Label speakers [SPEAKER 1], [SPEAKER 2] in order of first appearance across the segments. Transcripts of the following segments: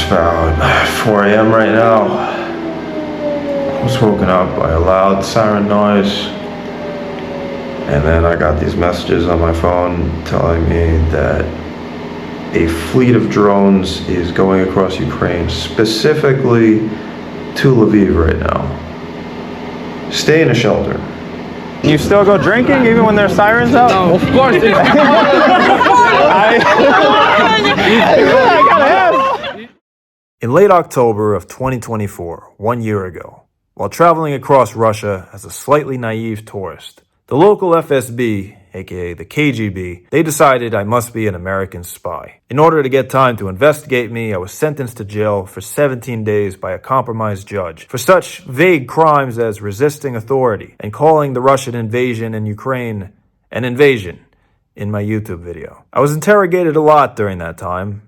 [SPEAKER 1] about 4 a.m. right now. I was woken up by a loud siren noise. And then I got these messages on my phone telling me that a fleet of drones is going across Ukraine, specifically to Lviv right now. Stay in a shelter.
[SPEAKER 2] You still go drinking even when there's sirens out?
[SPEAKER 3] No, of course.
[SPEAKER 1] In late October of 2024, 1 year ago, while traveling across Russia as a slightly naive tourist, the local FSB, aka the KGB, they decided I must be an American spy. In order to get time to investigate me, I was sentenced to jail for 17 days by a compromised judge for such vague crimes as resisting authority and calling the Russian invasion in Ukraine an invasion in my YouTube video. I was interrogated a lot during that time,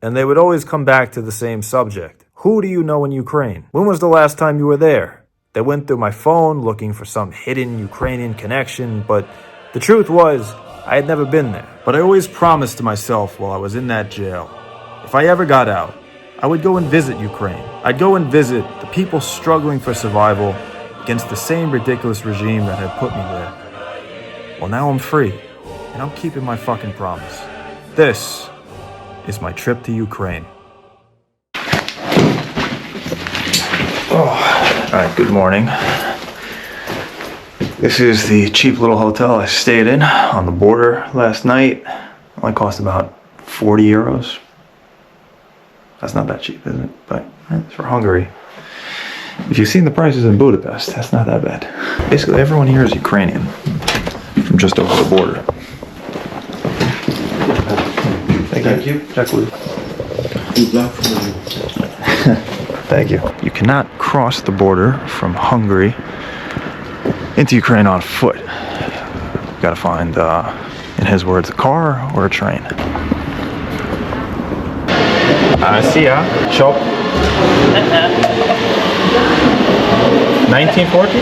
[SPEAKER 1] and they would always come back to the same subject. Who do you know in Ukraine? When was the last time you were there? They went through my phone looking for some hidden Ukrainian connection, but the truth was, I had never been there. But I always promised to myself while I was in that jail, if I ever got out, I would go and visit Ukraine. I'd go and visit the people struggling for survival against the same ridiculous regime that had put me there. Well, now I'm free, and I'm keeping my fucking promise. This is my trip to Ukraine. Alright, good morning. This is the cheap little hotel I stayed in on the border last night. It only cost about 40 euros. That's not that cheap, is it? But it's for Hungary. If you've seen the prices in Budapest, that's not that bad. Basically, everyone here is Ukrainian from just over the border. Thank you.
[SPEAKER 3] Good luck for you.
[SPEAKER 1] Thank you. You cannot cross the border from Hungary into Ukraine on foot. You gotta find, in his words, a car or a train. See ya. Shop. 1940?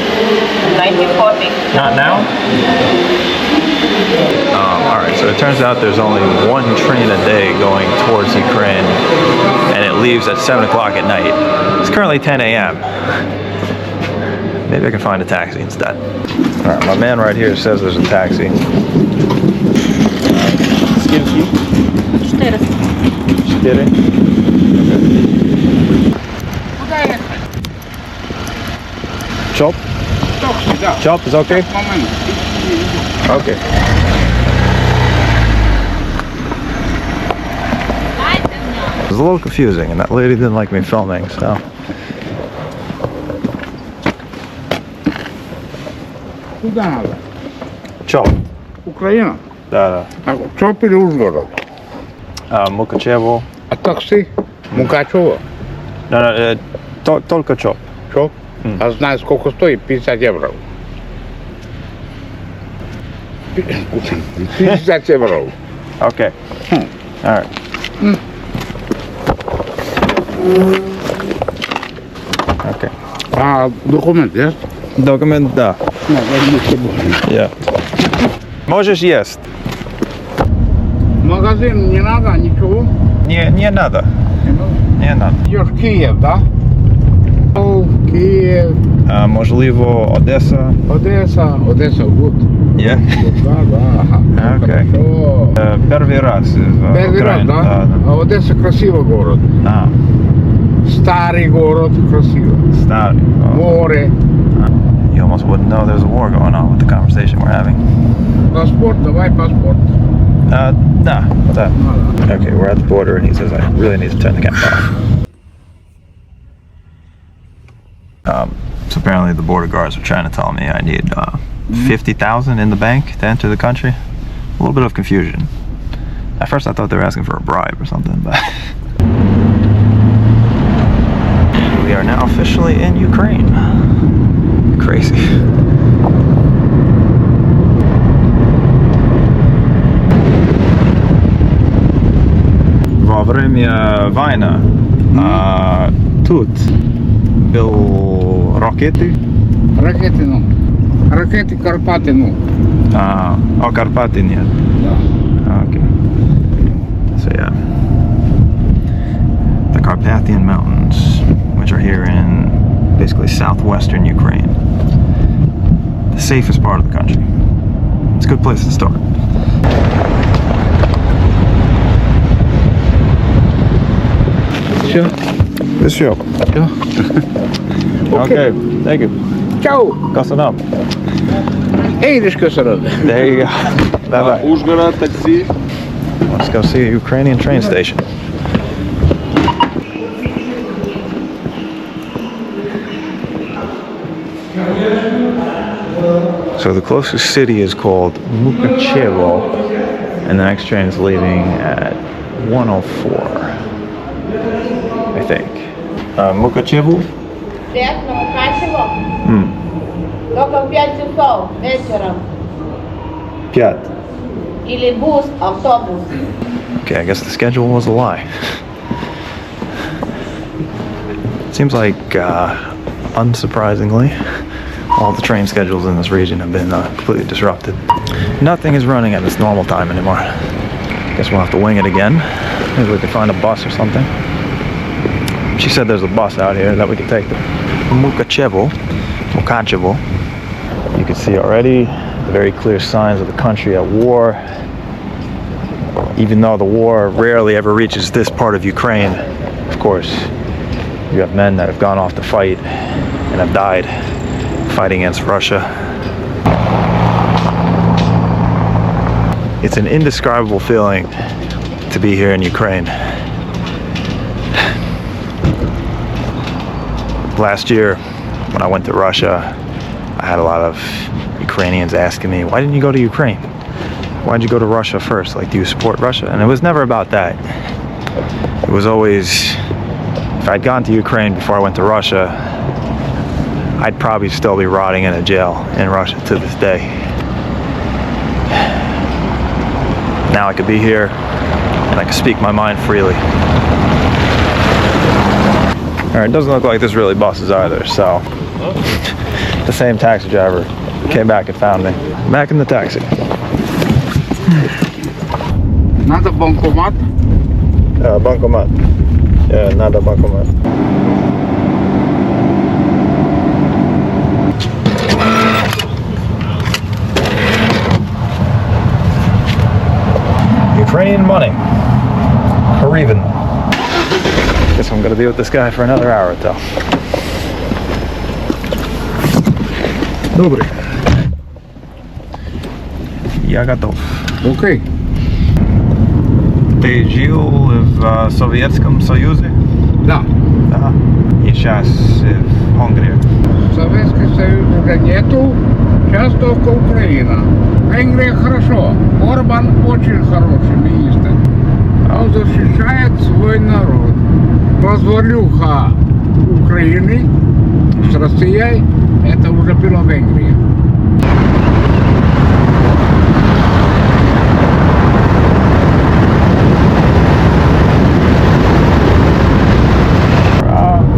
[SPEAKER 4] 1940.
[SPEAKER 1] Not now? Alright, so it turns out there's only one train a day going towards Ukraine, and it leaves at 7 o'clock at night. It's currently 10 a.m. Maybe I can find a taxi instead. Alright, my man right here says there's a taxi. Skilki? 4. Chop? Chop is okay? Okay. It was a little confusing, and that lady didn't like me filming, so.
[SPEAKER 3] Куда надо?
[SPEAKER 1] Chop.
[SPEAKER 3] Украина?
[SPEAKER 1] Да.
[SPEAKER 3] Чоп или Ужгород?
[SPEAKER 1] Mukachevo.
[SPEAKER 3] А такси? Мукачево?
[SPEAKER 1] Только Chop.
[SPEAKER 3] Чоп? А знаешь, сколько стоит? 50 евро. 50 евро.
[SPEAKER 1] Okay. Alright. Okay.
[SPEAKER 3] А документ есть?
[SPEAKER 1] Документ, да. Yeah. Можешь есть.
[SPEAKER 3] Магазин не надо, ничего?
[SPEAKER 1] Не надо. Не надо.
[SPEAKER 3] Идешь в Киев, да? Киев.
[SPEAKER 1] Можливо, Одеса.
[SPEAKER 3] Одесса, good.
[SPEAKER 1] Yeah.
[SPEAKER 3] Да.
[SPEAKER 1] Okay. Первый раз в
[SPEAKER 3] Первый раз,
[SPEAKER 1] Украине.
[SPEAKER 3] да? А Одесса красивый город. Старый город, красивый.
[SPEAKER 1] Старый.
[SPEAKER 3] Море.
[SPEAKER 1] You almost wouldn't know there's a war going on with the conversation we're having.
[SPEAKER 3] Паспорт, давай паспорт.
[SPEAKER 1] Nah, what's that? Okay, we're at the border and he says I really need to turn the camera off. So apparently the border guards were trying to tell me I need 50,000 in the bank to enter the country. A little bit of confusion. At first I thought they were asking for a bribe or something, but we are now officially in Ukraine. Crazy. Во время войны тут был ракеты.
[SPEAKER 3] Ракеты, ну. Ракеты Карпаты, ну.
[SPEAKER 1] Карпаты нет.
[SPEAKER 3] Да.
[SPEAKER 1] Okay. So yeah. The Carpath. southwestern Ukraine. The safest part of the country. It's a good place to start.
[SPEAKER 3] Все.
[SPEAKER 1] Все. Okay, thank you.
[SPEAKER 3] Ciao.
[SPEAKER 1] Kassanam.
[SPEAKER 3] Irish köszönöm.
[SPEAKER 1] There you go. Bye bye.
[SPEAKER 3] Ужгород, такси.
[SPEAKER 1] Let's go see a Ukrainian train station. So the closest city is called Mukachevo, and the next train is leaving at 1:04, I think. Mukachevo?
[SPEAKER 4] Нет, на Мукачево. Только в 5 часов вечером.
[SPEAKER 1] 5.
[SPEAKER 4] Или бус, автобус.
[SPEAKER 1] Okay, I guess the schedule was a lie. Seems like, unsurprisingly, all the train schedules in this region have been completely disrupted. Nothing is running at its normal time anymore. Guess we'll have to wing it again. Maybe we can find a bus or something. She said there's a bus out here that we can take to Mukachevo. You can see already the very clear signs of the country at war. Even though the war rarely ever reaches this part of Ukraine, of course, you have men that have gone off to fight and have died fighting against Russia. It's an indescribable feeling to be here in Ukraine. Last year, when I went to Russia, I had a lot of Ukrainians asking me, why didn't you go to Ukraine? Why'd you go to Russia first? Like, do you support Russia? And it was never about that. It was always, if I'd gone to Ukraine before I went to Russia, I'd probably still be rotting in a jail in Russia to this day. Now I could be here and I can speak my mind freely. Alright, it doesn't look like there's really buses either, so the same taxi driver came back and found me. Back in the taxi.
[SPEAKER 3] Надо банкомат.
[SPEAKER 1] Bankomat. Yeah, надо bankomat. Ukrainian money. Hryvnia. Guess I'm gonna be with this guy for another hour or so. Добрый. Я готов.
[SPEAKER 3] Окей.
[SPEAKER 1] Ты жил в Советском Союзе?
[SPEAKER 3] Да.
[SPEAKER 1] Да. И сейчас в Хонгарии.
[SPEAKER 3] Советский Союз уже нету. Сейчас только Украина. Венгрия хорошо. Орбан очень хороший министр. Он защищает свой народ. Развалюха Украины с Россией, это уже была Венгрия.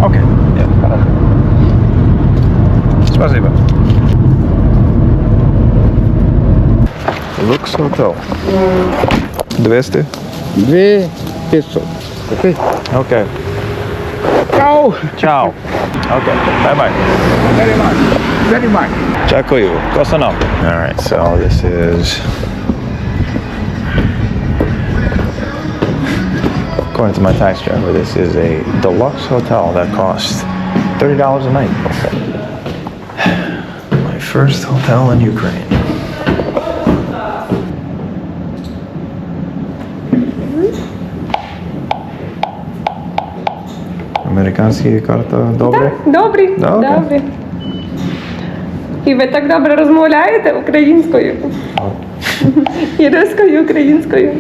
[SPEAKER 1] Окей. Спасибо. Lux Hotel. 200?
[SPEAKER 3] 2500. Окей.
[SPEAKER 1] Okay.
[SPEAKER 3] Ciao.
[SPEAKER 1] Ciao. Okay. Bye-bye.
[SPEAKER 3] Very much. Very much.
[SPEAKER 1] Дякую. Косано. Alright, so this is, according to my taxi driver, this is a deluxe hotel that costs $30 a night. My first hotel in Ukraine. Американські карта добре?
[SPEAKER 5] Так, добрі,
[SPEAKER 1] Добре.
[SPEAKER 5] добрі. І ви так добре розмовляєте українською? І руською, і українською.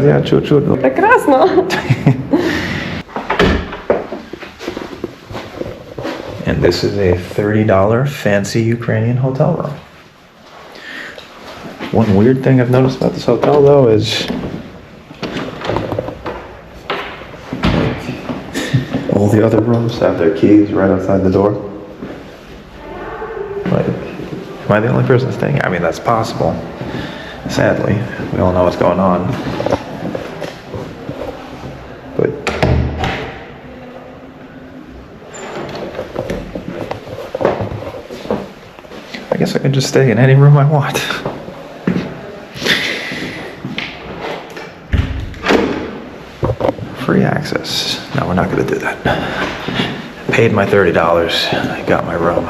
[SPEAKER 1] Я чуть-чуть.
[SPEAKER 5] Прекрасно.
[SPEAKER 1] And this is a $30 fancy Ukrainian hotel room. One weird thing I've noticed about this hotel though is all the other rooms have their keys right outside the door. Like, am I the only person staying? I mean, that's possible. Sadly, we all know what's going on. But
[SPEAKER 2] guess I can just stay in any room I want. Free access. No, we're not gonna do that. I paid my $30, I got my room.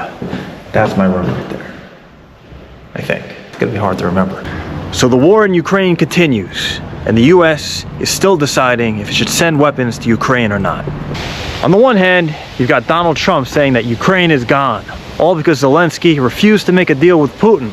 [SPEAKER 2] That's my room right there. I think. It's gonna be hard to remember. So the war in Ukraine continues, and the US is still deciding if it should send weapons to Ukraine or not. On the one hand, you've got Donald Trump saying that Ukraine is gone, all because Zelensky refused to make a deal with Putin,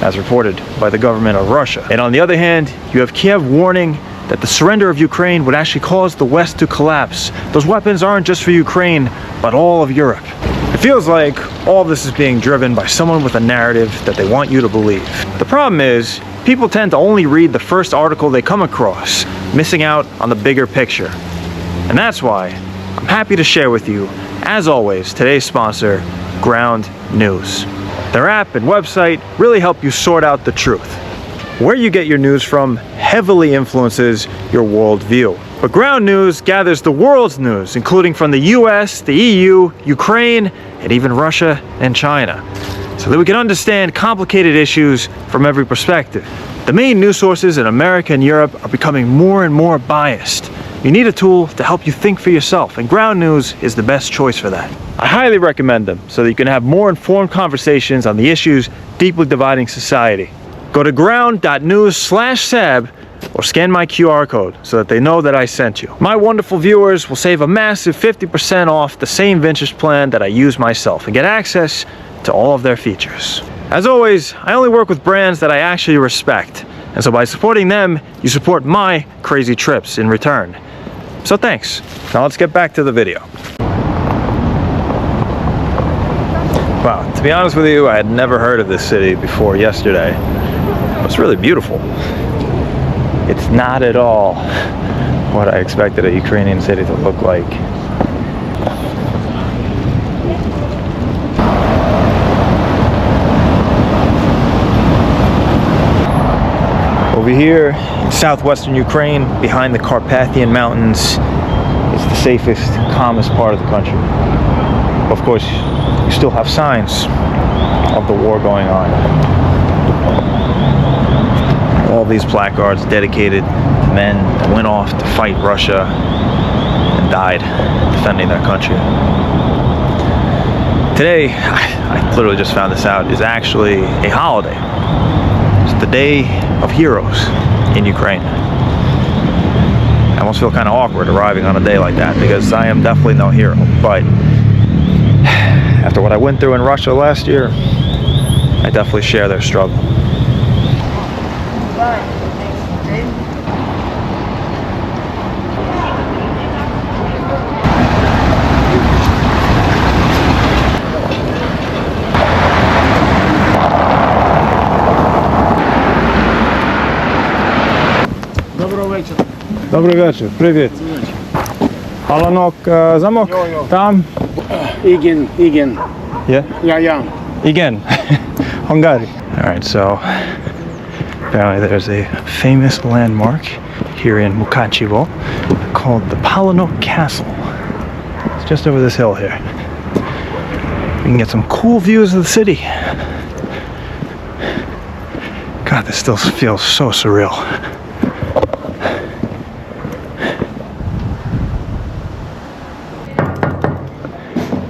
[SPEAKER 2] as reported by the government of Russia. And on the other hand, you have Kyiv warning that the surrender of Ukraine would actually cause the West to collapse. Those weapons aren't just for Ukraine, but all of Europe. It feels like all of this is being driven by someone with a narrative that they want you to believe. The problem is, people tend to only read the first article they come across, missing out on the bigger picture. And that's why I'm happy to share with you, as always, today's sponsor, Ground News. Their app and website really help you sort out the truth. Where you get your news from heavily influences your worldview. But Ground News gathers the world's news, including from the US, the EU, Ukraine, and even Russia and China, so that we can understand complicated issues from every perspective. The main news sources in America and Europe are becoming more and more biased. You need a tool to help you think for yourself, and Ground News is the best choice for that. I highly recommend them so that you can have more informed conversations on the issues deeply dividing society. Go to ground.news/sab or scan my QR code so that they know that I sent you. My wonderful viewers will save a massive 50% off the same vintage plan that I use myself and get access to all of their features. As always, I only work with brands that I actually respect, and so by supporting them, you support my crazy trips in return. So thanks. Now let's get back to the video. Wow, to be honest with you, I had never heard of this city before yesterday. It's really beautiful. It's not at all what I expected a Ukrainian city to look like. Over here in southwestern Ukraine, behind the Carpathian Mountains, is the safest, calmest part of the country. Of course, you still have signs of the war going on. All these placards dedicated to men that went off to fight Russia and died defending their country. Today, I literally just found this out, is actually a holiday. It's the Day of Heroes in Ukraine. I almost feel kind of awkward arriving on a day like that because I am definitely no hero. But after what I went through in Russia last year, I definitely share their struggle. Добрий вечір, привіт. Аланок, замок? Там?
[SPEAKER 3] Igen.
[SPEAKER 2] Yeah?
[SPEAKER 3] Yeah.
[SPEAKER 2] Again. Hungary. Alright, so apparently there's a famous landmark here in Mukachevo called the Palanok Castle. It's just over this hill here. We can get some cool views of the city. God, this still feels so surreal.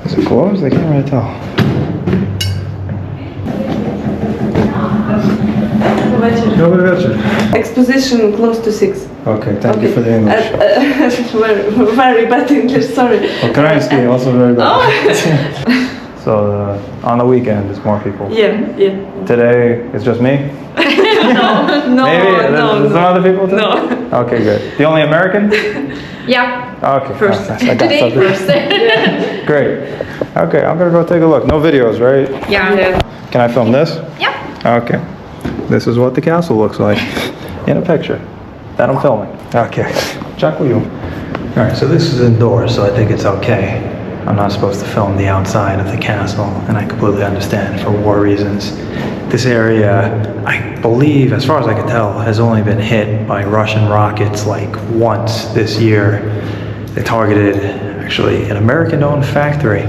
[SPEAKER 2] Is it closed? I can't really tell. Добрий вечір.
[SPEAKER 5] Exposition close to 6.
[SPEAKER 2] Okay, thank you for the English.
[SPEAKER 5] Very bad English, sorry.
[SPEAKER 2] Ukrainsky also very bad. So on the weekend, it's more people.
[SPEAKER 5] Yeah.
[SPEAKER 2] Today, it's just me?
[SPEAKER 5] No,
[SPEAKER 2] Maybe? There's some other people too?
[SPEAKER 5] No.
[SPEAKER 2] Okay, good. The only American?
[SPEAKER 5] Yeah.
[SPEAKER 2] Okay.
[SPEAKER 5] First.
[SPEAKER 2] I got
[SPEAKER 5] Today
[SPEAKER 2] something.
[SPEAKER 5] first.
[SPEAKER 2] Great. Okay, I'm gonna go take a look. No videos, right?
[SPEAKER 5] Yeah.
[SPEAKER 2] Can I film this?
[SPEAKER 5] Yeah.
[SPEAKER 2] Okay. This is what the castle looks like in a picture that I'm filming. Okay. Check with you. All right, so this is indoors, so I think it's okay. I'm not supposed to film the outside of the castle, and I completely understand for war reasons. This area, I believe, as far as I can tell, has only been hit by Russian rockets like once this year. They targeted, actually, an American-owned factory.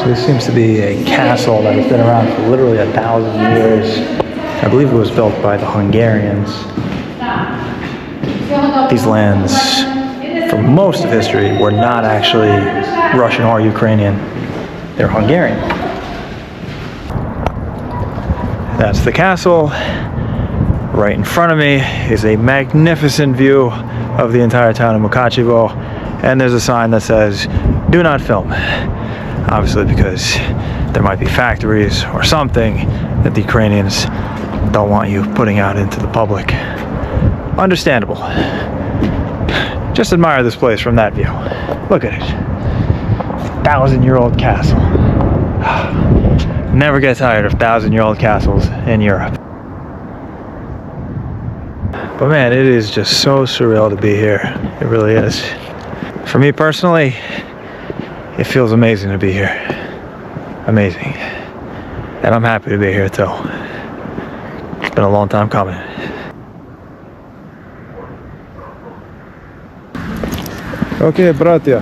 [SPEAKER 2] So this seems to be a castle that has been around for literally 1,000 years. I believe it was built by the Hungarians. These lands, for most of history, were not actually Russian or Ukrainian. They're Hungarian. That's the castle. Right in front of me is a magnificent view of the entire town of Mukachevo, and there's a sign that says, "Do not film." Obviously because there might be factories or something that the Ukrainians don't want you putting out into the public. Understandable. Just admire this place from that view. Look at it. 1,000-year-old castle. Never get tired of 1,000-year-old castles in Europe. But man, it is just so surreal to be here. It really is. For me personally, it feels amazing to be here. Amazing. And I'm happy to be here too. It's been a long time coming. Okay, bratya.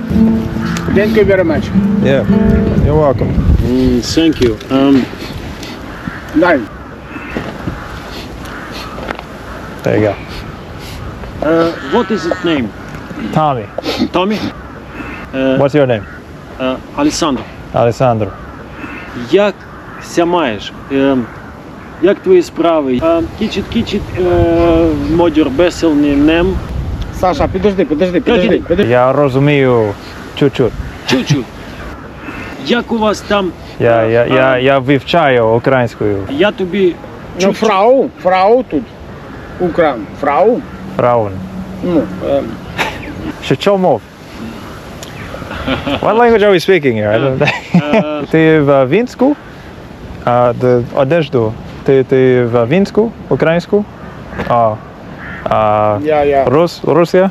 [SPEAKER 3] Thank you very much.
[SPEAKER 2] Yeah, you're welcome.
[SPEAKER 6] Thank you.
[SPEAKER 3] Nine.
[SPEAKER 2] There you go.
[SPEAKER 6] What is its name?
[SPEAKER 2] Tommy,
[SPEAKER 6] Tommy?
[SPEAKER 2] what's your name?
[SPEAKER 6] Александр.
[SPEAKER 2] Alessandro.
[SPEAKER 6] Як ся маєш? Як твої справи? Кічит, модір беселний нем.
[SPEAKER 3] Саша, подожди.
[SPEAKER 2] Я розумію чуть-чуть.
[SPEAKER 6] Чуть-чуть. Як у вас там?
[SPEAKER 2] Я вивчаю українською.
[SPEAKER 6] Я тобі
[SPEAKER 3] Ну, фрау тут. Украин. Фрау.
[SPEAKER 2] Правильно.
[SPEAKER 3] Ну,
[SPEAKER 2] Що мов? What language are we speaking here? I don't... Ти в Вінську? Одежду. Ти в Вінську? Українську?
[SPEAKER 3] я.
[SPEAKER 2] Русія?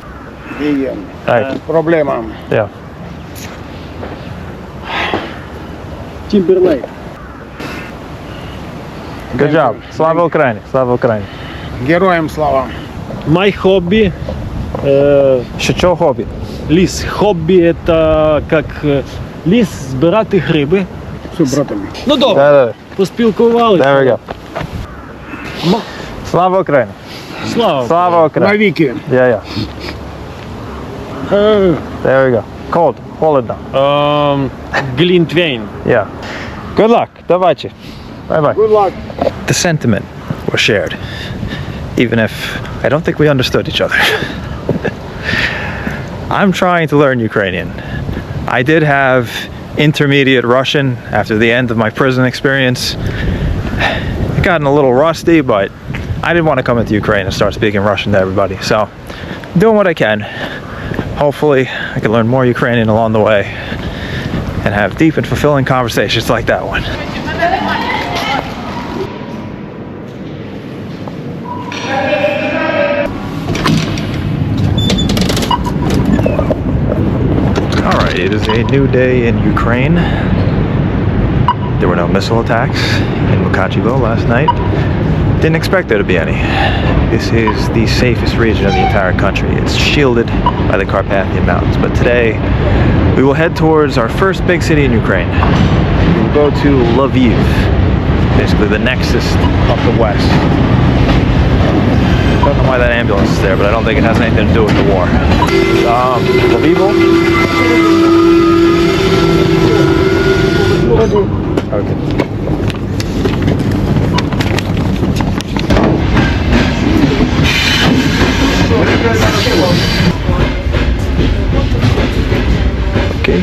[SPEAKER 3] И
[SPEAKER 2] Right.
[SPEAKER 3] проблема.
[SPEAKER 2] Yeah.
[SPEAKER 6] Тімберлейк.
[SPEAKER 2] Good job. Слава Україні. Слава Україні.
[SPEAKER 3] Героям слава.
[SPEAKER 6] My hobby
[SPEAKER 2] Що хобі?
[SPEAKER 6] ліс. Хобі це як ліс збирати гриби.
[SPEAKER 3] Все, братами.
[SPEAKER 6] Ну добре,
[SPEAKER 2] Да.
[SPEAKER 6] поспілкувалися.
[SPEAKER 2] There we go. Слава Україні.
[SPEAKER 6] Слава.
[SPEAKER 2] Слава Україні.
[SPEAKER 3] Навіки.
[SPEAKER 2] Yeah. There we go. Cold. Холодно.
[SPEAKER 6] Глінтвейн.
[SPEAKER 2] Yeah. Good luck. Давайте. Bye-bye.
[SPEAKER 3] Good luck.
[SPEAKER 2] The sentiment was shared, even if I don't think we understood each other. I'm trying to learn Ukrainian. I did have intermediate Russian after the end of my prison experience. It gotten a little rusty, but I didn't want to come into Ukraine and start speaking Russian to everybody. So, doing what I can. Hopefully, I can learn more Ukrainian along the way and have deep and fulfilling conversations like that one. Alright, it is a new day in Ukraine. There were no missile attacks in Mukachevo last night. Didn't expect there to be any. This is the safest region of the entire country. It's shielded by the Carpathian Mountains. But today, we will head towards our first big city in Ukraine. We will go to Lviv, basically the nexus of the west. I don't know why that ambulance is there, but I don't think it has anything to do with the war. Lviv? Okay. Okay.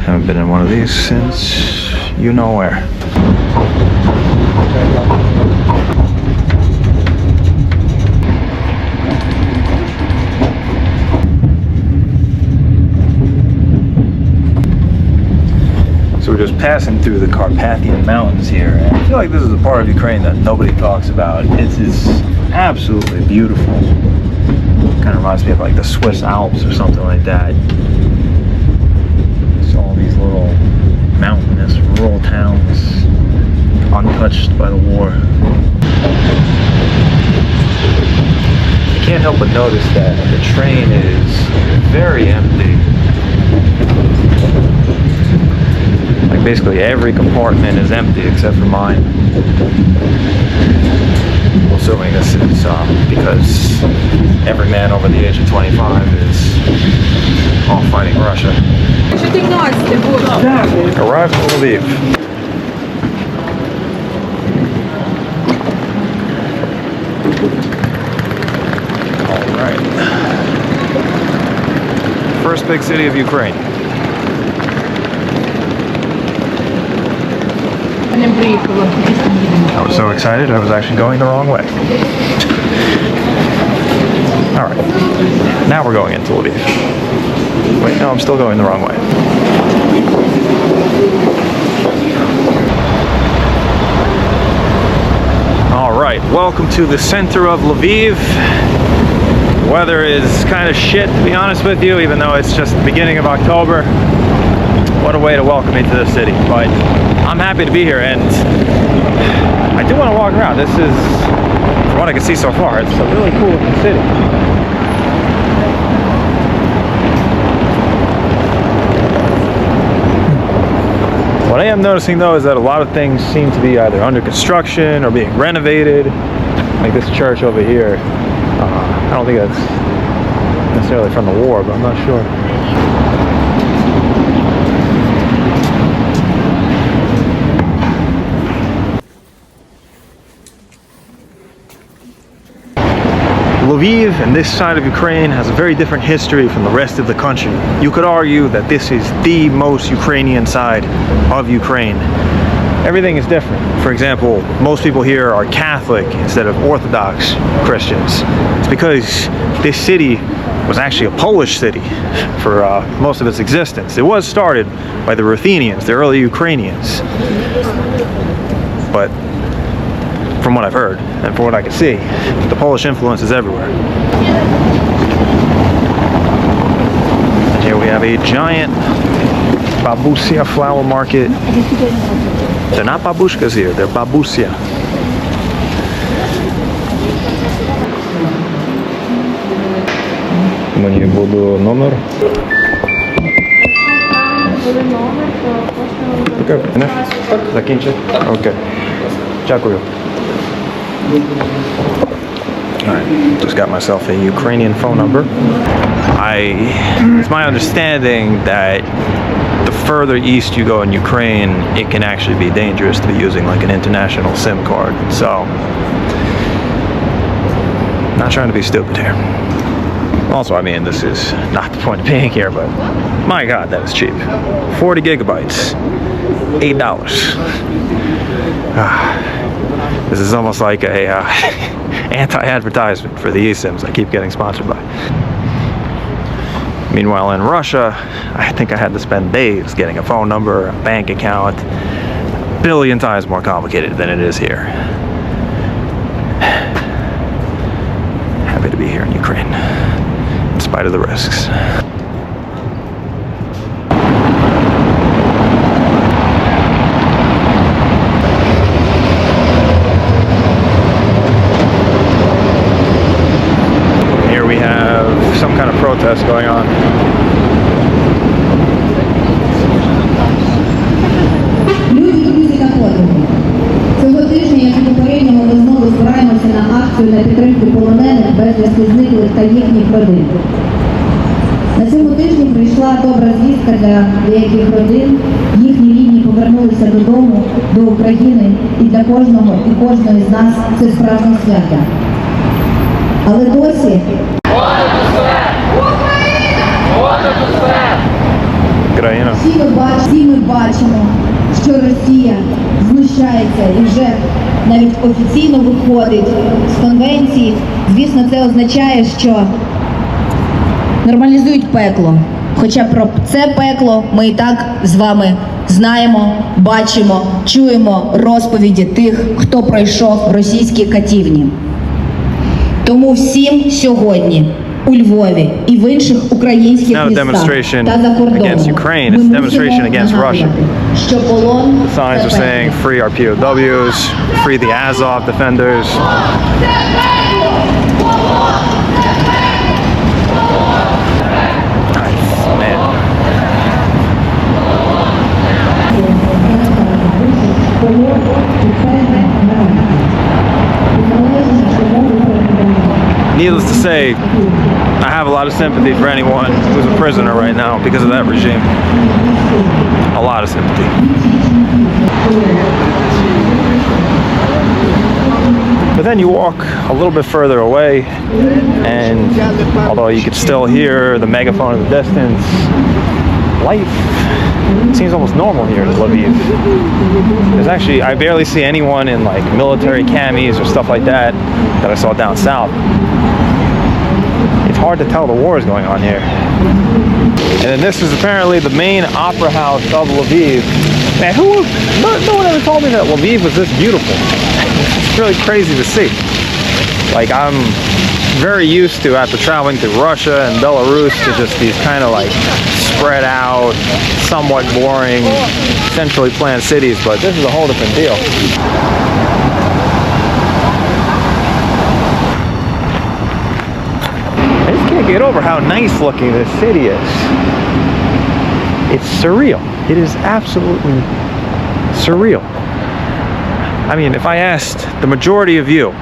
[SPEAKER 2] Haven't been in one of these since you know where. So we're just passing through the Carpathian Mountains here, and I feel like this is a part of Ukraine that nobody talks about. It is absolutely beautiful. Kind of reminds me of like the Swiss Alps or something like that. It's all these little mountainous rural towns, untouched by the war. but notice that the train is very empty. Like basically every compartment is empty except for mine. Assuming this is because every man over the age of 25 is all fighting Russia. Arrived in Lviv. Alright. First big city of Ukraine. I was so excited I was actually going the wrong way. Alright. Now we're going into Lviv. Wait, no, I'm still going the wrong way. Alright, welcome to the center of Lviv. Weather is kind of shit, to be honest with you, even though it's just the beginning of October. What a way to welcome me to the city. But I'm happy to be here, and I do want to walk around. This is, from what I can see so far, it's a really cool looking city. What I am noticing though is that a lot of things seem to be either under construction or being renovated. Like this church over here. I don't think that's necessarily from the war, but I'm not sure. Lviv and this side of Ukraine has a very different history from the rest of the country. You could argue that this is the most Ukrainian side of Ukraine. Everything is different. For example, most people here are Catholic instead of Orthodox Christians. It's because this city was actually a Polish city for most of its existence. It was started by the Ruthenians, the early Ukrainians. But from what I've heard and from what I can see, the Polish influence is everywhere. And here we have a giant babusia flower market. They're not babushkas here, they're babusia. Мені буду номер. Так, закінчить. Окей. Дякую. Alright, just got myself a Ukrainian phone number. It's my understanding that the further east you go in Ukraine, it can actually be dangerous to be using like an international SIM card. So, not trying to be stupid here. Also, I mean, this is not the point of being here, but my God, that is cheap. 40 gigabytes, $8. This is almost like a anti-advertisement for the eSIMs I keep getting sponsored by. Meanwhile, in Russia, I think I had to spend days getting a phone number, a bank account, a billion times more complicated than it is here. Happy to be here in Ukraine, in spite of the risks. Some kind of protest going on.
[SPEAKER 7] Цього тижня, як і попереднього, ми знову збираємося на акцію на підтримку полонених, безвісти зниклих та їхніх родин. На цьому тижні прийшла добра звістка для деяких родин. Їхні рідні повернулися додому, до України, і для кожного і кожної з нас це справжнє свято. Але досі всі ми бачимо, що Росія знущається і вже навіть офіційно виходить з конвенції. Звісно, це означає, що нормалізують пекло. Хоча про це пекло ми і так з вами знаємо, бачимо, чуємо розповіді тих, хто пройшов російські катівні. Тому всім сьогодні у Львові і в інших українських містах та за кордоном ми мусимо нагадувати, що полон – це
[SPEAKER 2] Signs are saying free our POWs, free the Azov defenders.
[SPEAKER 1] sympathy for anyone who's a prisoner right now because of that regime. A lot of sympathy. But then you walk a little bit further away, and although you could still hear the megaphone in the distance, life seems almost normal here in Lviv. There's actually, I barely see anyone in like military camis or stuff like that I saw down south. It's hard to tell the war is going on here. And then this is apparently the main opera house of Lviv. Man, no one ever told me that Lviv was this beautiful. It's really crazy to see. Like, I'm very used to, after traveling through Russia and Belarus, to just these kind of like spread out, somewhat boring, centrally planned cities, but this is a whole different deal. I just can't get over how nice looking this city is. It's surreal. It is absolutely surreal. I mean, if I asked the majority of you,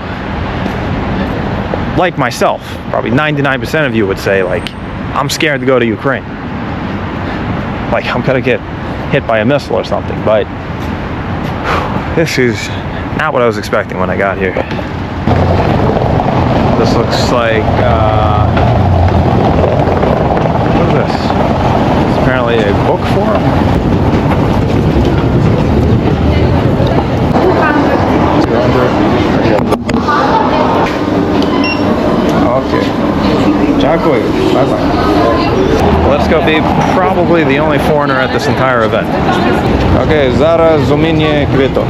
[SPEAKER 1] like myself, probably 99% of you would say, like, I'm scared to go to Ukraine. Like, I'm gonna get hit by a missile or something, but this is not what I was expecting when I got here. This looks like, what is this? It's apparently a book forum. Okay. Дякую. Bye-bye. Let's go be probably the only foreigner at this entire event. Okay, зараз у мене квиток.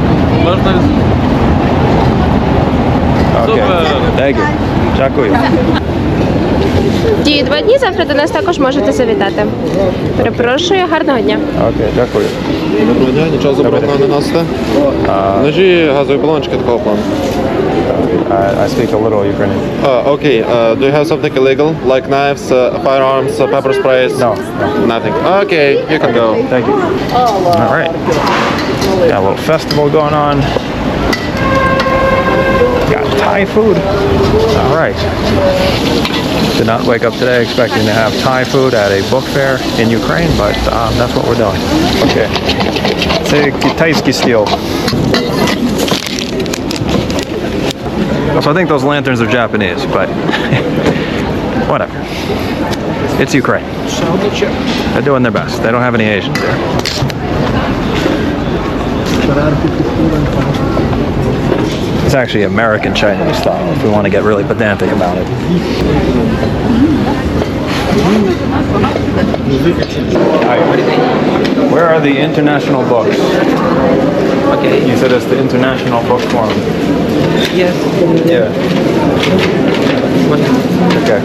[SPEAKER 1] Okay. Thank you. Дякую.
[SPEAKER 8] Ті 2 дні завтра до нас також можете завітати. Перепрошую, гарного дня.
[SPEAKER 1] Окей, дякую.
[SPEAKER 9] Доброго дня, нічого забороненого не носите. Ножі, газові балончики такого плану.
[SPEAKER 1] I speak a little Ukrainian.
[SPEAKER 9] Okay, do you have something illegal, like knives, firearms, pepper sprays?
[SPEAKER 1] No.
[SPEAKER 9] Nothing. Okay, you can go.
[SPEAKER 1] Thank you. All right. Got a little festival going on. Got Thai food. All right. Did not wake up today expecting to have Thai food at a book fair in Ukraine, but that's what we're doing. Okay. Це китайський стіл. So I think those lanterns are Japanese, but whatever. It's Ukraine. They're doing their best. They don't have any Asians there. It's actually American Chinese style, if we want to get really pedantic about it. Where are the international books? Okay. You said it's the International Book Forum.
[SPEAKER 10] Yes.
[SPEAKER 1] Yeah. Okay.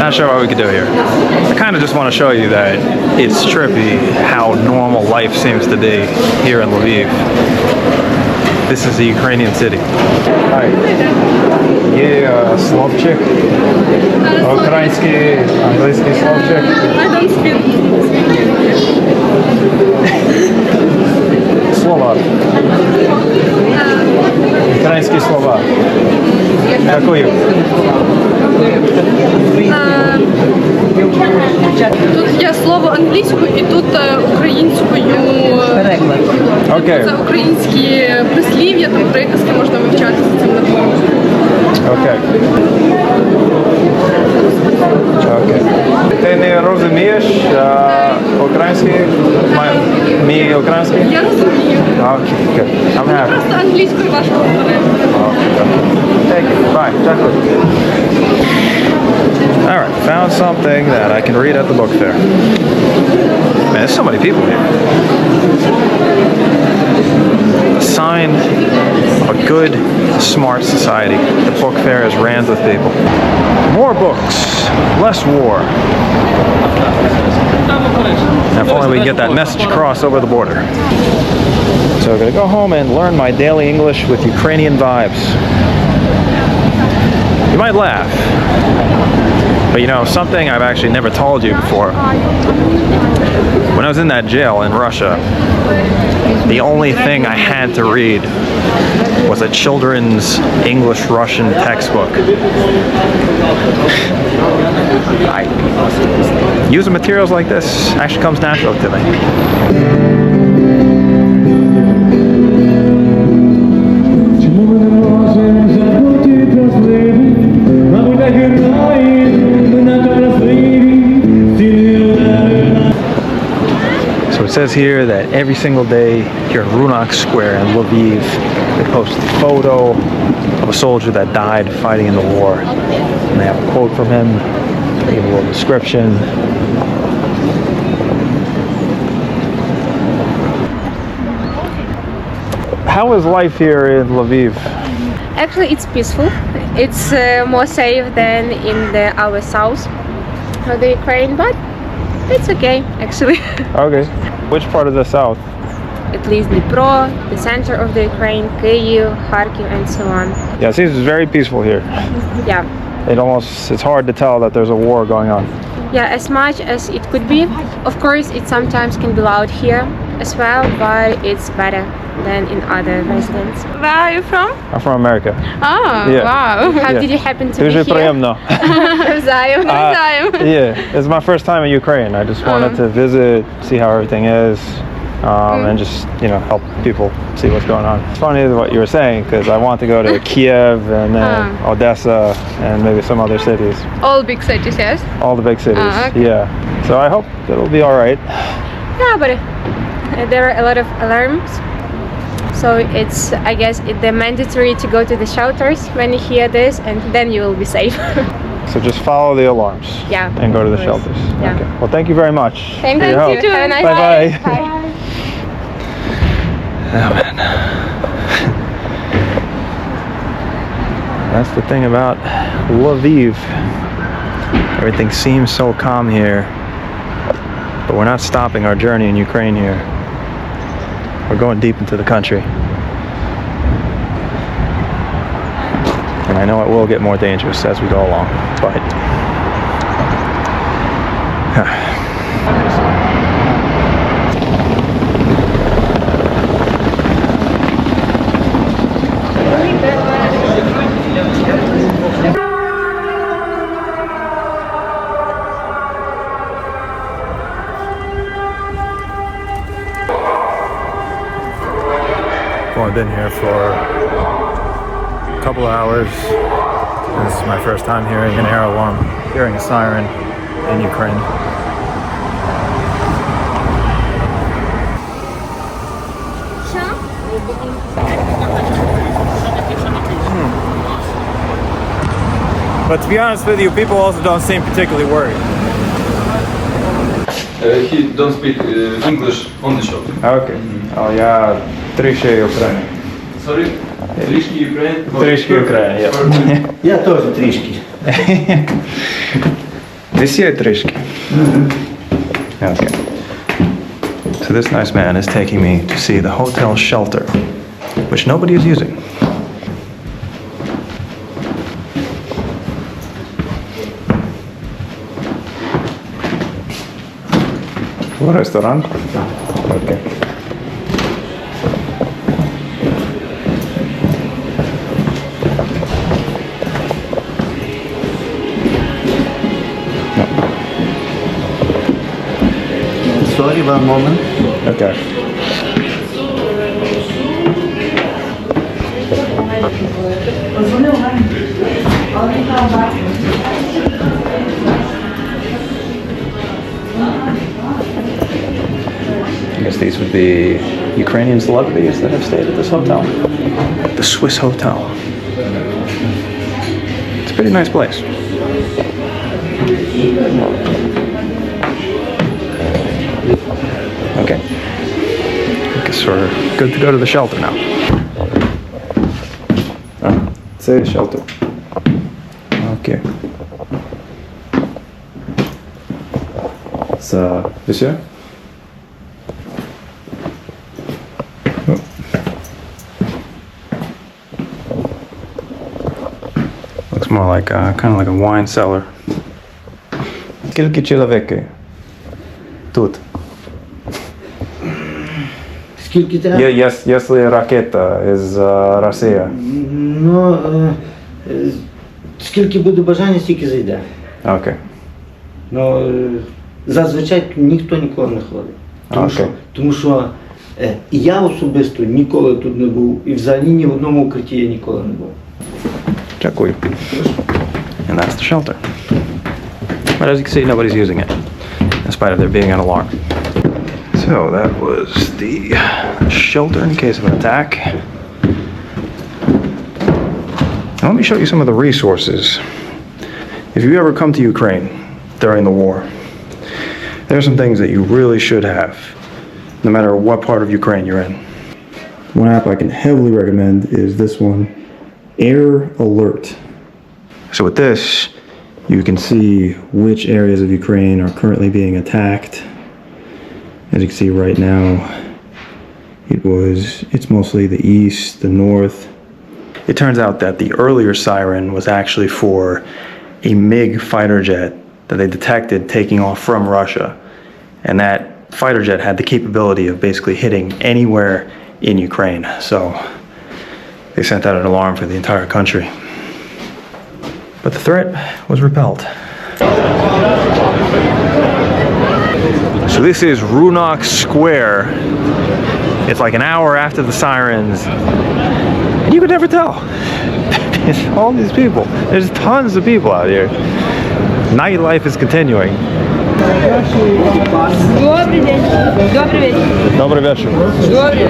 [SPEAKER 1] Not sure what we could do here. I kind of just want to show you that it's trippy how normal life seems to be here in Lviv. This is a Ukrainian city. Hi. Є словчик. Український, англійський словчик.
[SPEAKER 5] I don't speak.
[SPEAKER 1] Слова. Українські слова. Дякую.
[SPEAKER 5] Тут є слово англійською і тут українською.
[SPEAKER 1] Окей.
[SPEAKER 5] Це українські прислів'я, там приказки можна вивчати за цим набором.
[SPEAKER 1] Окей. Окей. Ти не розумієш український? Мій український?
[SPEAKER 5] Я розумію.
[SPEAKER 1] Окей. I'm happy.
[SPEAKER 5] Просто англійською важко говорити.
[SPEAKER 1] Thank you. Bye. Дякую. All right, found something that I can read at the book fair. Man, there's so many people here. A sign of a good, smart society. The book fair is rammed with people. More books, less war. Now, if only we can get that message across over the border. So I'm going to go home and learn my daily English with Ukrainian vibes. You might laugh.
[SPEAKER 2] But you know, something I've actually never told you before. When I was in that jail in Russia, the only thing I had to read was a children's English-Russian textbook. Using materials like this actually comes natural to me. So it says here that every single day here in Runak Square in Lviv, they post a photo of a soldier that died fighting in the war. And they have a quote from him, they give a little description. How is life here in Lviv?
[SPEAKER 8] Actually, it's peaceful. It's more safe than in our south of the Ukraine, but it's okay, actually.
[SPEAKER 2] Okay. Which part of the south?
[SPEAKER 8] At least Dnipro, the center of the Ukraine, Kyiv, Kharkiv, and so on.
[SPEAKER 2] Yeah, it seems very peaceful here.
[SPEAKER 8] Yeah.
[SPEAKER 2] It's hard to tell that there's a war going on.
[SPEAKER 8] Yeah, as much as it could be. Of course, it sometimes can be loud here as well, but it's better than in other residents. Where are you from?
[SPEAKER 2] I'm from America.
[SPEAKER 8] Oh,
[SPEAKER 2] Yeah.
[SPEAKER 8] wow. How
[SPEAKER 2] Yeah.
[SPEAKER 8] did you happen to
[SPEAKER 2] Дуже
[SPEAKER 8] be here?
[SPEAKER 2] приємно.
[SPEAKER 8] Навзаєм.
[SPEAKER 2] Yeah, it's my first time in Ukraine. I just wanted to visit, see how everything is, and just, help people see what's going on. It's funny what you were saying, because I want to go to Kyiv and then Odessa and maybe some other cities.
[SPEAKER 5] All big cities, yes?
[SPEAKER 2] All the big cities.
[SPEAKER 5] Okay.
[SPEAKER 2] Yeah. So I hope it'll be all right.
[SPEAKER 8] Yeah, but there are a lot of alarms. So I guess they're mandatory to go to the shelters when you hear this, and then you will be safe.
[SPEAKER 2] So just follow the alarms.
[SPEAKER 8] Yeah,
[SPEAKER 2] And go to the
[SPEAKER 8] of course.
[SPEAKER 2] shelters.
[SPEAKER 8] Yeah.
[SPEAKER 2] Okay. Well, thank you very much.
[SPEAKER 8] Thank
[SPEAKER 2] for your help.
[SPEAKER 8] you. Have a nice
[SPEAKER 2] Bye-bye.
[SPEAKER 8] day. Bye.
[SPEAKER 2] Oh man. That's the thing about Lviv. Everything seems so calm here. But we're not stopping our journey in Ukraine here. We're going deep into the country. And I know it will get more dangerous as we go along, but well, I've been here for a couple of hours. This is my first time hearing an air alarm, hearing a siren in Ukraine. But to be honest with you, people also don't seem particularly worried.
[SPEAKER 10] He don't speak English on the show.
[SPEAKER 2] Okay. Я трішки Україна.
[SPEAKER 10] Sorry? Трішки Ukraine?
[SPEAKER 2] Трішки Україна, yeah.
[SPEAKER 11] Я теж трішки.
[SPEAKER 2] This year трішки. Okay. So this nice man is taking me to see the hotel shelter, which nobody is using. Restaurant? Okay.
[SPEAKER 11] Sorry, one moment.
[SPEAKER 2] Okay. I guess these would be Ukrainian celebrities that have stayed at this hotel. The Swiss Hotel. It's a pretty nice place. Okay. I guess we're good to go to the shelter now. Say shelter. Okay. So, monsieur? Looks more like kind of like a wine cellar. Скільки чоловіки? Тут.
[SPEAKER 11] Скільки треба?
[SPEAKER 2] Если ракета из Росії.
[SPEAKER 11] Ну, скільки буде бажання, стільки зайде.
[SPEAKER 2] Окей.
[SPEAKER 11] Ну, зазвичай тут ніхто ніколи не ходить. Тому що і я особисто ніколи тут не був, і взагалі ні в одному укритті я ніколи не був.
[SPEAKER 2] Дякую. And that's the shelter. But as you can see, nobody's using it, in spite of there being an alarm. So that was the shelter in case of an attack. And let me show you some of the resources. If you ever come to Ukraine during the war, there are some things that you really should have, no matter what part of Ukraine you're in. One app I can heavily recommend is this one, Air Alert. So with this, you can see which areas of Ukraine are currently being attacked. As you can see right now, it's mostly the east, the north. It turns out that the earlier siren was actually for a MiG fighter jet that they detected taking off from Russia. And that fighter jet had the capability of basically hitting anywhere in Ukraine. So they sent out an alarm for the entire country. But the threat was repelled. So this is Runok Square. It's like an hour after the sirens. And you could never tell. It's all these people. There's tons of people out here. Nightlife is continuing.
[SPEAKER 12] Добрий день. Добрий вечір.
[SPEAKER 2] Добрий вечір.
[SPEAKER 12] Добрий.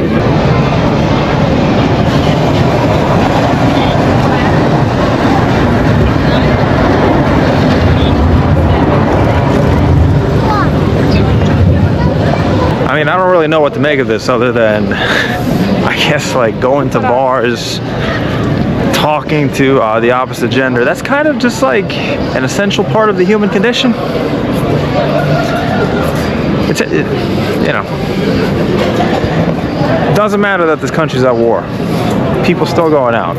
[SPEAKER 2] I mean, I don't really know what to make of this other than, I guess, like going to bars, talking to the opposite gender. That's kind of just like an essential part of the human condition. You know, it doesn't matter that this country's at war. People still going out.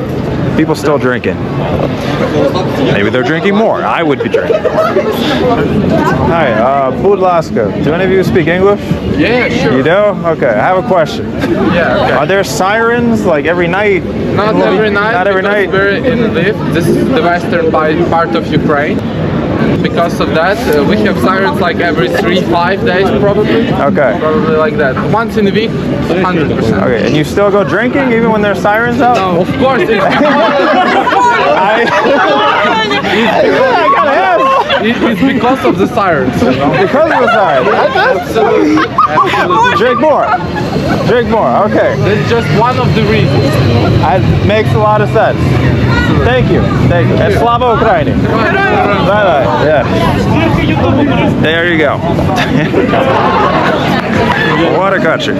[SPEAKER 2] People still drinking. Maybe they're drinking more. I would be drinking. Hi, будь ласка, do any of you speak English?
[SPEAKER 9] Yeah, sure.
[SPEAKER 2] You do? Okay, I have a question.
[SPEAKER 9] Yeah, okay.
[SPEAKER 2] Are there sirens like every night?
[SPEAKER 9] Not every night.
[SPEAKER 2] Not every night.
[SPEAKER 9] We're in Lviv. This is the western part of Ukraine. Because of that, we have sirens like every 3-5 days probably.
[SPEAKER 2] Okay.
[SPEAKER 9] Probably like that. Once in a week, 100%.
[SPEAKER 2] Okay, and you still go drinking even when there's sirens out?
[SPEAKER 9] No, of course.
[SPEAKER 2] I gotta ask.
[SPEAKER 9] It's because of the sirens. You know?
[SPEAKER 2] Because of the sirens.
[SPEAKER 9] Absolutely. Absolutely.
[SPEAKER 2] Drink more. Drink more. Okay.
[SPEAKER 9] That's just one of the reasons.
[SPEAKER 2] That makes a lot of sense. Thank you. Thank you. And Slava Ukraini. Bye bye. Yeah. There you go. What a country.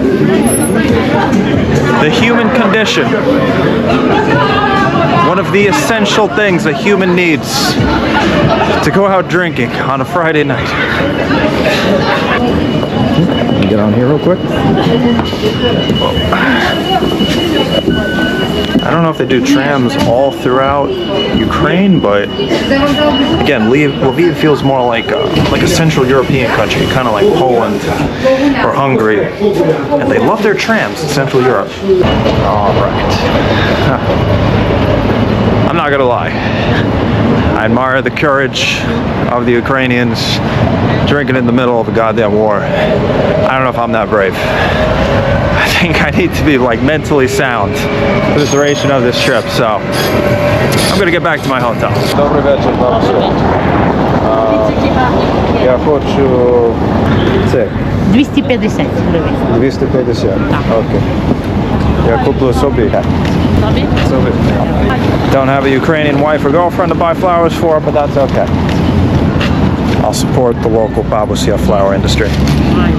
[SPEAKER 2] The human condition. One of the essential things a human needs to go out drinking on a Friday night. Get on here real quick. I don't know if they do trams all throughout Ukraine, but again, Lviv feels more like a Central European country, kind of like Poland or Hungary, and they love their trams in Central Europe. All right. I'm not gonna lie. I admire the courage of the Ukrainians drinking in the middle of a goddamn war. I don't know if I'm that brave. I think I need to be like mentally sound for the duration of this trip, so I'm gonna get back to my hotel. Добрий вечір, я хочу це
[SPEAKER 12] 250 гривень.
[SPEAKER 2] 250. Окей. Я куплю собі. Собі. Don't have a Ukrainian wife or girlfriend to buy flowers for, but that's okay. I'll support the local Babusia flower industry.
[SPEAKER 12] Маю.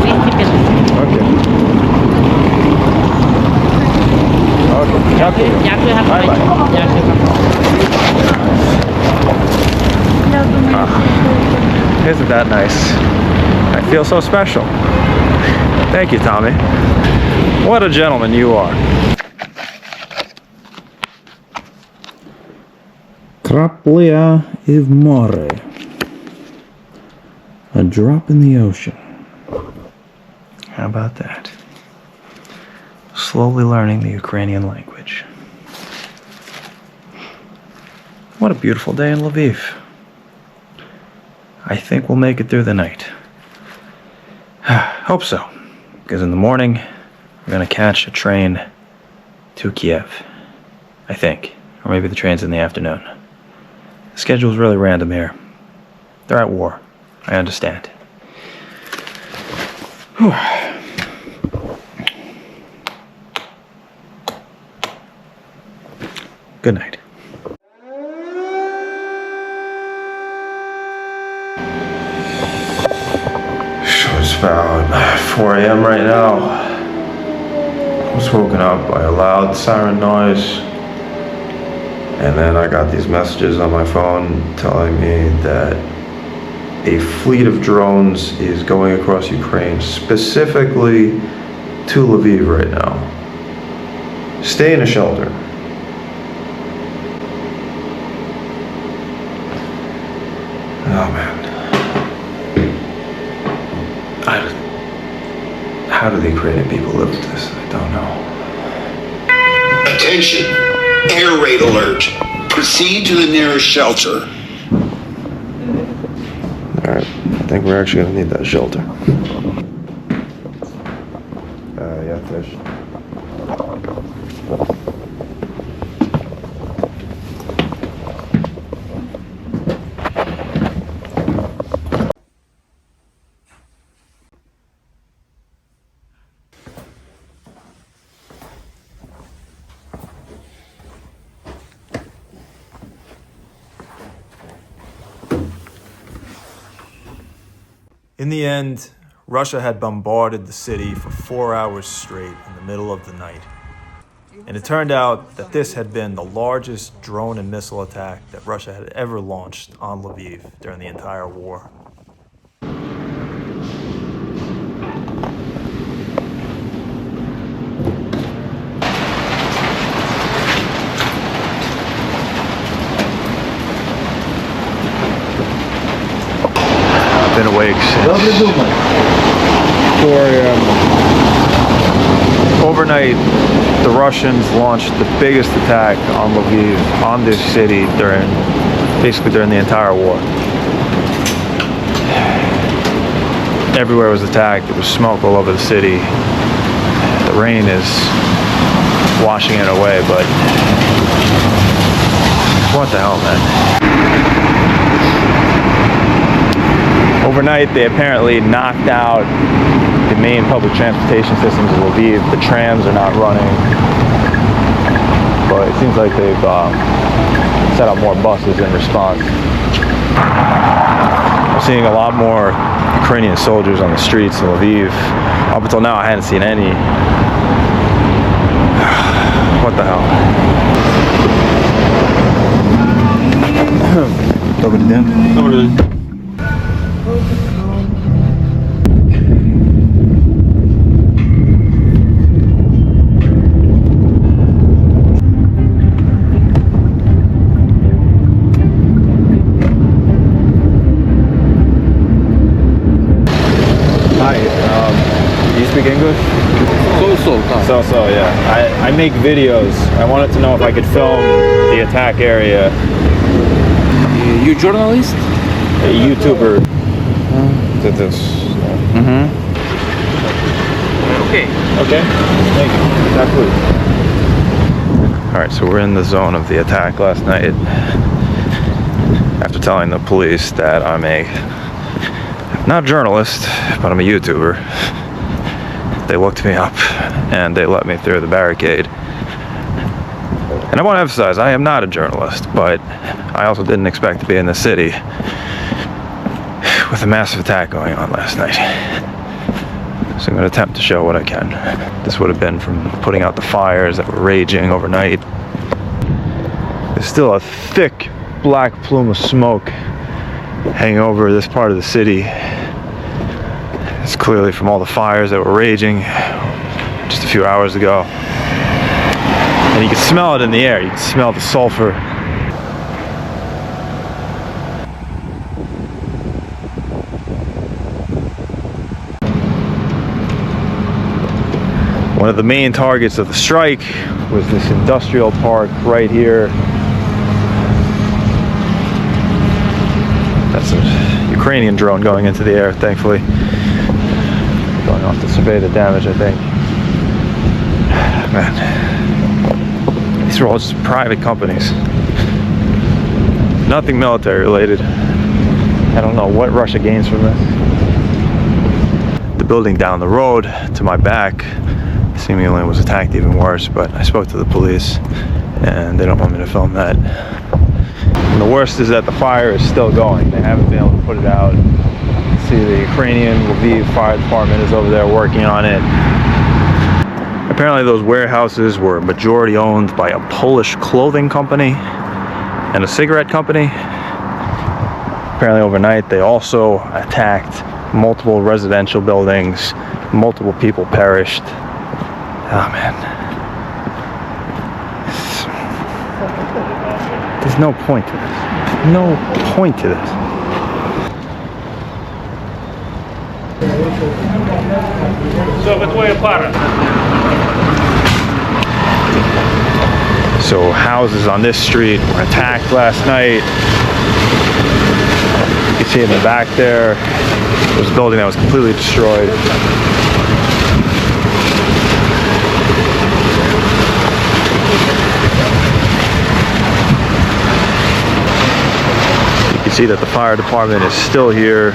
[SPEAKER 12] 250.
[SPEAKER 2] Okay. Okay. Дякую.
[SPEAKER 12] Дякую,
[SPEAKER 2] Bye-bye.
[SPEAKER 12] Дякую.
[SPEAKER 2] Isn't that nice? I feel so special. Thank you, Tommy. What a gentleman you are. Крапля і в море. A drop in the ocean. How about that? Slowly learning the Ukrainian language. What a beautiful day in Lviv. I think we'll make it through the night. Hope so. Because in the morning, we're going to catch a train to Kyiv. I think. Or maybe the train's in the afternoon. The schedule's really random here. They're at war. I understand. Whew. Good night. It's about 4 a.m. right now. I was woken up by a loud siren noise. And then I got these messages on my phone telling me that a fleet of drones is going across Ukraine, specifically to Lviv right now. Stay in a shelter. Oh man. How do the Ukrainian people live with this? I don't know.
[SPEAKER 13] Attention! Air raid alert. Proceed to the nearest shelter.
[SPEAKER 2] Alright, I think we're actually going to need that shelter. Yeah, fish.
[SPEAKER 1] In the end, Russia had bombarded the city for 4 hours straight in the middle of the night. And it turned out that this had been the largest drone and missile attack that Russia had ever launched on Lviv during the entire war.
[SPEAKER 2] Been awake since 4 a.m. Overnight, the Russians launched the biggest attack on Lviv, on this city, basically during the entire war. Everywhere was attacked. There was smoke all over the city. The rain is washing it away, but what the hell, man? Overnight, they apparently knocked out the main public transportation systems of Lviv. The trams are not running, but it seems like they've set up more buses in response. I'm seeing a lot more Ukrainian soldiers on the streets in Lviv. Up until now, I hadn't seen any. What the hell? Добрый день. Добрый день. English? So, yeah. I make videos. I wanted to know if I could film the attack area.
[SPEAKER 9] You journalist?
[SPEAKER 2] A YouTuber. Did this.
[SPEAKER 9] Okay.
[SPEAKER 2] Okay. Thank you. Alright, so we're in the zone of the attack last night. After telling the police that I'm not a journalist, but I'm a YouTuber. They looked me up and they let me through the barricade. And I want to emphasize, I am not a journalist, but I also didn't expect to be in the city with a massive attack going on last night. So I'm going to attempt to show what I can. This would have been from putting out the fires that were raging overnight. There's still a thick black plume of smoke hanging over this part of the city. It's clearly from all the fires that were raging just a few hours ago. And you can smell it in the air. You can smell the sulfur. One of the main targets of the strike was this industrial park right here. That's a Ukrainian drone going into the air, thankfully. Going off to survey the damage, I think. Man, these are all just private companies. Nothing military related. I don't know what Russia gains from this. The building down the road to my back seemingly was attacked even worse, but I spoke to the police and they don't want me to film that. And the worst is that the fire is still going. They haven't been able to put it out. See, the Ukrainian Lviv fire department is over there working on it. Apparently those warehouses were majority owned by a Polish clothing company and a cigarette company. Apparently overnight they also attacked multiple residential buildings. Multiple people perished. Oh man. There's no point to this. No point to this. So houses on this street were attacked last night. You can see in the back there, there was a building that was completely destroyed. You can see that the fire department is still here.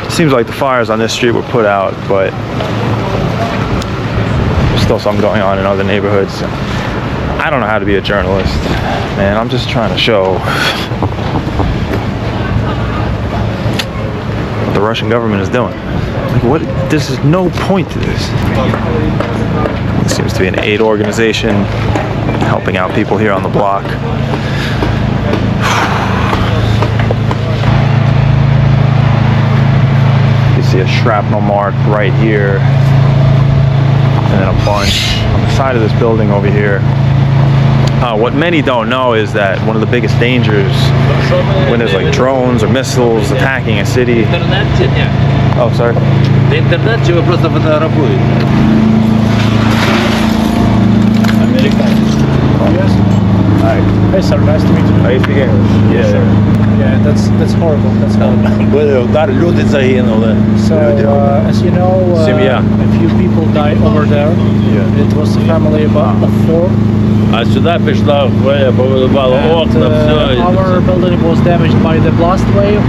[SPEAKER 2] It seems like the fires on this street were put out, but there's still something going on in other neighborhoods. I don't know how to be a journalist, man. I'm just trying to show what the Russian government is doing. Like, what? There's no point to this. It seems to be an aid organization helping out people here on the block. You see a shrapnel mark right here, and then a bunch on the side of this building over here. What many don't know is that one of the biggest dangers when there's like drones or missiles attacking a city. Oh, sorry.
[SPEAKER 6] Yes.
[SPEAKER 2] Hi.
[SPEAKER 6] Hey sir, nice to meet you.
[SPEAKER 2] Are you speaking English?
[SPEAKER 6] Yes, sir. Yeah, that's horrible. That's horrible. So, as you know, a few people died over there.
[SPEAKER 2] Yeah.
[SPEAKER 6] It was a family of 4.
[SPEAKER 14] А сюда пришла хвоя, повыливала окна, все.
[SPEAKER 6] Our building was damaged by the blast wave.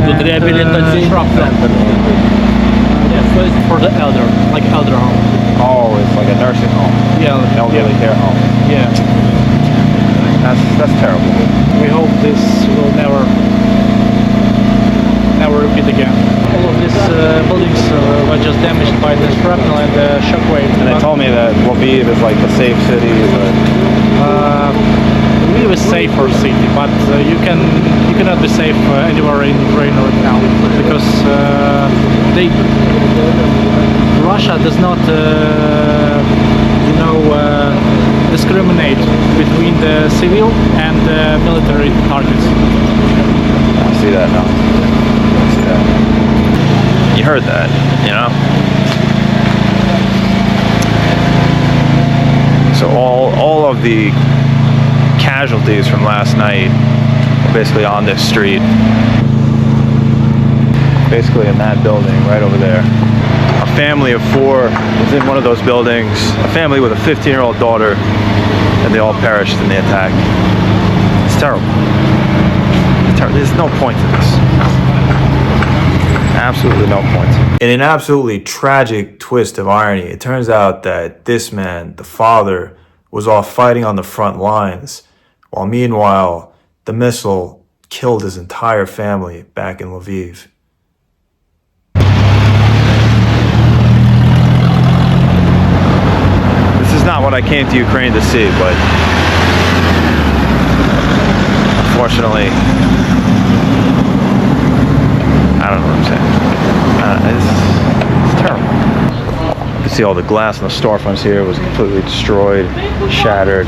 [SPEAKER 14] Тут реабилитационный центр.
[SPEAKER 6] So it's for the elder, like elder home.
[SPEAKER 2] Oh, it's like a nursing home.
[SPEAKER 6] Yeah.
[SPEAKER 2] Elderly care home.
[SPEAKER 6] Yeah.
[SPEAKER 2] That's terrible.
[SPEAKER 6] We hope this will never repeat again. All of these buildings were just damaged by the shrapnel and the shockwave.
[SPEAKER 2] And they told me that Lviv is like a safe city, but
[SPEAKER 6] Lviv is safer city, but you cannot be safe anywhere in Ukraine right now because Russia does not discriminate between the civil and the military targets.
[SPEAKER 2] I see that now. I see that. You heard that, you know? So all of the casualties from last night were basically on this street. Basically in that building right over there. A family of 4 was in one of those buildings. A family with a 15-year-old daughter, and they all perished in the attack. It's terrible. It's terrible. There's no point to this. Absolutely no point.
[SPEAKER 1] In an absolutely tragic twist of irony, it turns out that this man, the father, was off fighting on the front lines, while meanwhile, the missile killed his entire family back in Lviv.
[SPEAKER 2] This is not what I came to Ukraine to see, but unfortunately, I don't know what I'm saying. It's terrible. You can see all the glass in the storefronts here was completely destroyed, shattered.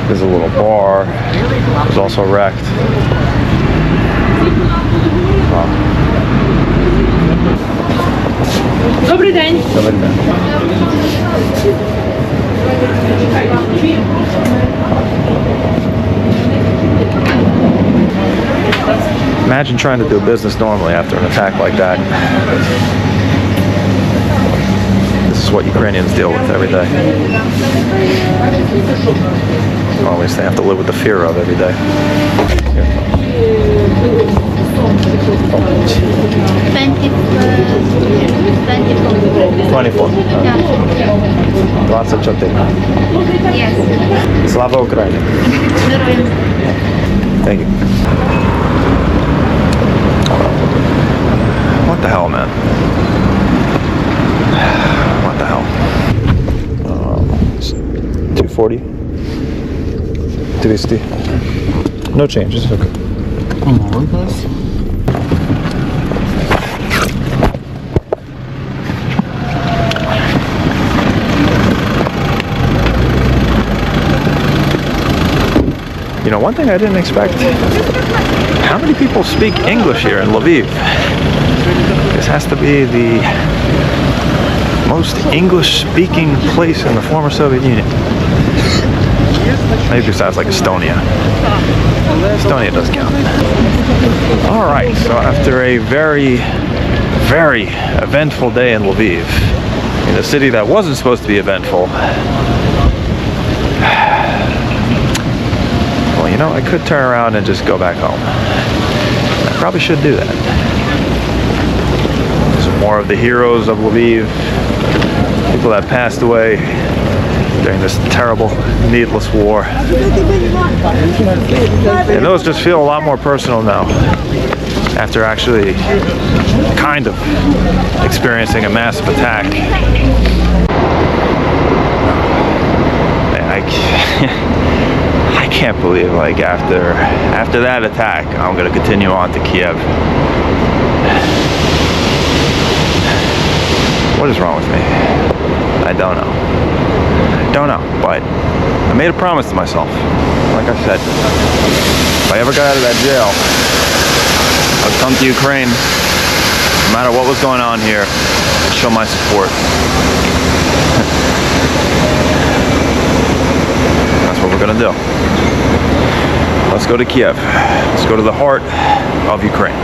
[SPEAKER 2] There's a little bar. It was also wrecked. Wow.
[SPEAKER 5] Добрий день.
[SPEAKER 2] Добрий день. Imagine trying to do business normally after an attack like that. This is what Ukrainians deal with every day. Or at least they have to live with the fear of every day. 24. 24.
[SPEAKER 8] Yes.
[SPEAKER 2] Slava Ukraini. Thank you. What the hell, man? What the hell? 240. 200. No changes. Okay. You know, one thing I didn't expect, how many people speak English here in Lviv? This has to be the most English-speaking place in the former Soviet Union. Maybe besides like Estonia. Estonia does count. Alright, so after a very, very eventful day in Lviv, in a city that wasn't supposed to be eventful, well, you know, I could turn around and just go back home. I probably should do that. Some more of the heroes of Lviv, people that passed away during this terrible, needless war. And those just feel a lot more personal now, after actually kind of experiencing a massive attack. And I can't believe, like, after that attack, I'm gonna continue on to Kyiv. What is wrong with me? I don't know. Don't know, but I made a promise to myself. Like I said, if I ever got out of that jail, I'd come to Ukraine, no matter what was going on here, and show my support. That's what we're gonna do. Let's go to Kyiv. Let's go to the heart of Ukraine.